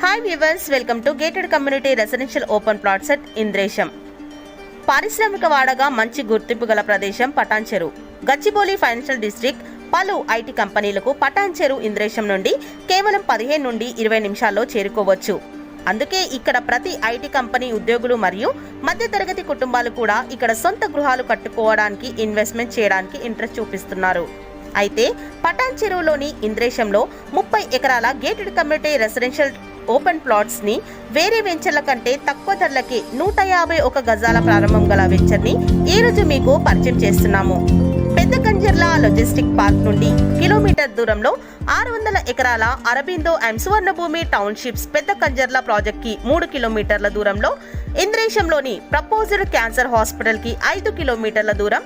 Hi viewers, welcome to gated community residential open plots at Indresham. పారిశ్రామిక వాడగా మంచి గుర్తింపు గల ప్రదేశం పటాన్ చెరువు. గచ్చిబౌలి ఫైనాన్షియల్ డిస్ట్రిక్ట్ పలు ఐటీ కంపెనీలకు పటాన్ చెరువు ఇంద్రేశం నుండి కేవలం 15 నుండి 20 నిమిషాల్లో చేరుకోవచ్చు. అందుకే ఇక్కడ ప్రతి ఐటీ కంపెనీ ఉద్యోగులు మరియు మధ్యతరగతి కుటుంబాలు కూడా ఇక్కడ సొంత గృహాలు కట్టుకోవడానికి, ఇన్వెస్ట్మెంట్ చేయడానికి ఇంట్రెస్ట్ చూపిస్తున్నారు. అయితే పటాన్ చెరువులోని ఇంద్రేశంలో 30 ఎకరాల gated community residential open plots ని వేరే వెంచర్ల కంటే తక్కువ ధరలకి 151 గజాల ప్రారంభం గల వెంచర్ ని ఈ రోజు మీకు పరిచయం చేస్తున్నాము. పెద్ద కంజర్ల లాజిస్టిక్ పార్క్ నుండి కిలోమీటర్ దూరంలో 600 ఎకరాల అరబిందో అండ్ సువర్ణభూమి టౌన్షిప్స్ పెద్ద కంజర్ల ప్రాజెక్ట్ కి 3 కిలోమీటర్ల దూరంలో, ఇంద్రేశంలోని ప్రపోజ్డ్ క్యాన్సర్ హాస్పిటల్ కి 5 కిలోమీటర్ల దూరం,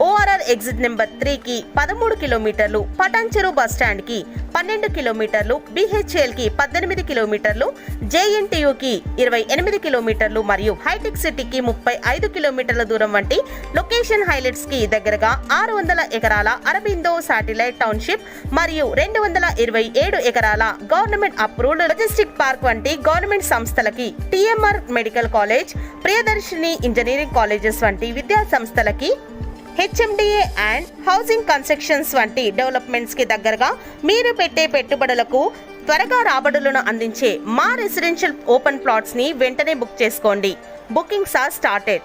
ORR ఎగ్జిట్ నెంబర్ 3 కి 13 కిలోమీటర్లు, పటాన్ చెరువు బస్ స్టాండ్ కి 12 కిలోమీటర్లు, BHL కి 18 కిలోమీటర్లు, JNTU కి 28 కిలోమీటర్లు మరియు హైటెక్ సిటీకి 35 కిలోమీటర్ల దూరం వంటి లొకేషన్ హైలైట్స్ కి దగ్గరగా 600 ఎకరాల అరబిందో శాటిలైట్ టౌన్షిప్ మరియు 227 ఎకరాల గవర్నమెంట్ అప్రూవ్డ్ లాజిస్టిక్ పార్క్ వంటి గవర్నమెంట్ సంస్థలకి, TMR medical college, Priyadarshini engineering colleges వంటి విద్యా సంస్థలకి, HMDA అండ్ హౌసింగ్ కన్స్ట్రక్షన్స్ వంటి డెవలప్మెంట్స్ కి దగ్గరగా మీరు పెట్టే పెట్టుబడులకు త్వరగా రాబడులను అందించే మా రెసిడెన్షియల్ ఓపెన్ ప్లాట్స్ ని వెంటనే బుక్ చేసుకోండి. Bookings are started.